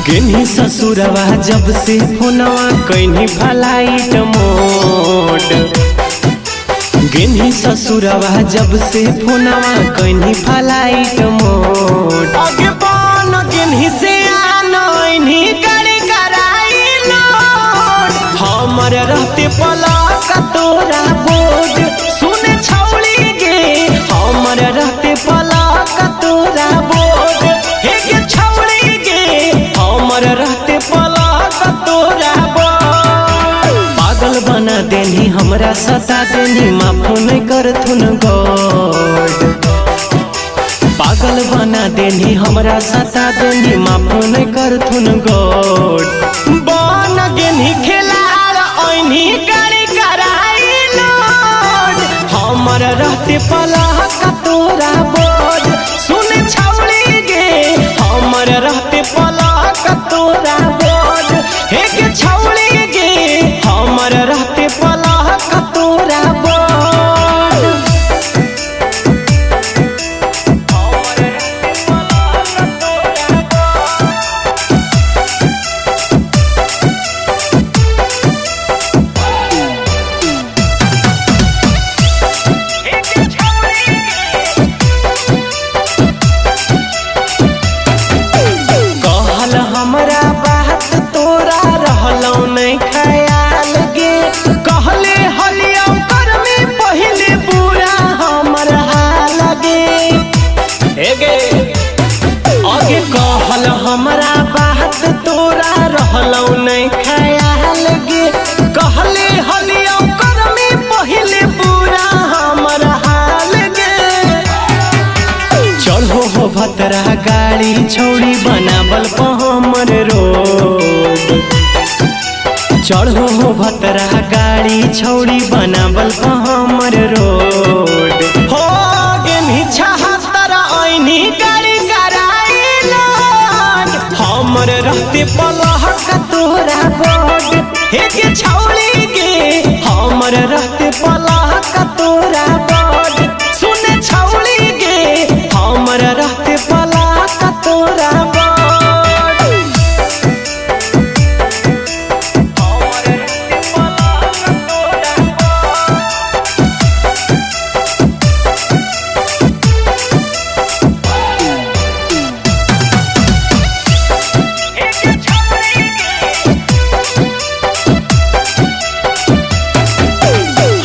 गेनी ससुरवा जब से फोनवा कैनी फ्लाइट मोड। गेनी ससुरवा जब से फोनवा कैनी फ्लाइट मोड। आगे बन गेनी से आनैनी करे कराई लोड। हमर रहते पलक तोरा बोर्ड सुने छौड़ी गे। हमर रहते पलक तोरा बोर्ड हे गे छौड़ी गे। हमर रहते पलक तोरा बोर्ड पागल बना देनी हमरा सता देनी माफ नहीं करथुन गॉड। पागल बना देनी हमरा सता देनी माफ नहीं करथुन गॉड। बन गेनी खेलाड़ ओइनी गाड़ी कराई लोड। हमर रहते पलक तोरा बोर्ड सुने छौड़ी गे। हमर रहते पलक तोरा बोर्ड हे गे छौड़ी गे। हमर रहते पलक तोरा बोर्ड। हमरा बात तोरा रहलौ नहीं ख्याल गे। कहले हलियौ कर में पहले बुरा हमर हाल गे। हे गे आगे कहल हमरा बात तोरा रहलौ नहीं ख्याल गे। कहले हलियौ कर में पहले बुरा हमर हाल गे। चढ़ो हो भतरा गाड़ी छौड़ी बनावल हमर रोड। चढ़ो हो भतरा गाड़ी छौड़ी बनावल हमर रोड। हो गेनी 76 ऐनी गाड़ी कराई लोड। हमर रहते पलक तोरा बोर्ड हे गे छौड़ी गे। हमर रहते पलक तोरा बोर्ड सुने छौड़ी गे। हमर रहते पलक तोरा बोर्ड।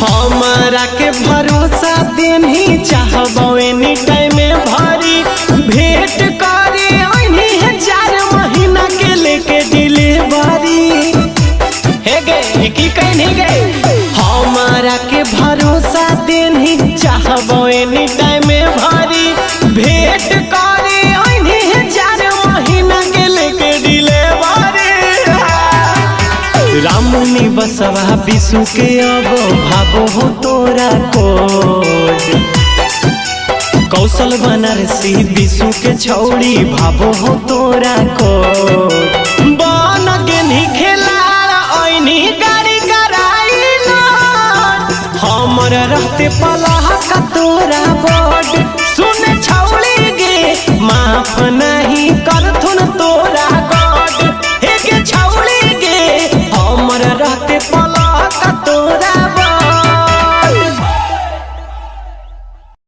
हमरा के भरोसा देनी चाहबो एनी टाइम में भरी भेंट करे ओनी 4 महीना के लेके डिलीवरी हे गे की कहनी गे। हमरा के भरोसा देनी चाहबो एनी टाइम में भरी भेंट करे ओनी 4 महीना के लेके डिलीवरी। रामुनी बसवा विशु के अब भावो हो तोरा कोड। कौशल बनारसी विशु के छौड़ी भावो हो तोरा कोड। बन गेनी खेलाड़ ओइनी गाड़ी कराई लोड। हमर रहते पलक तोरा बोर्ड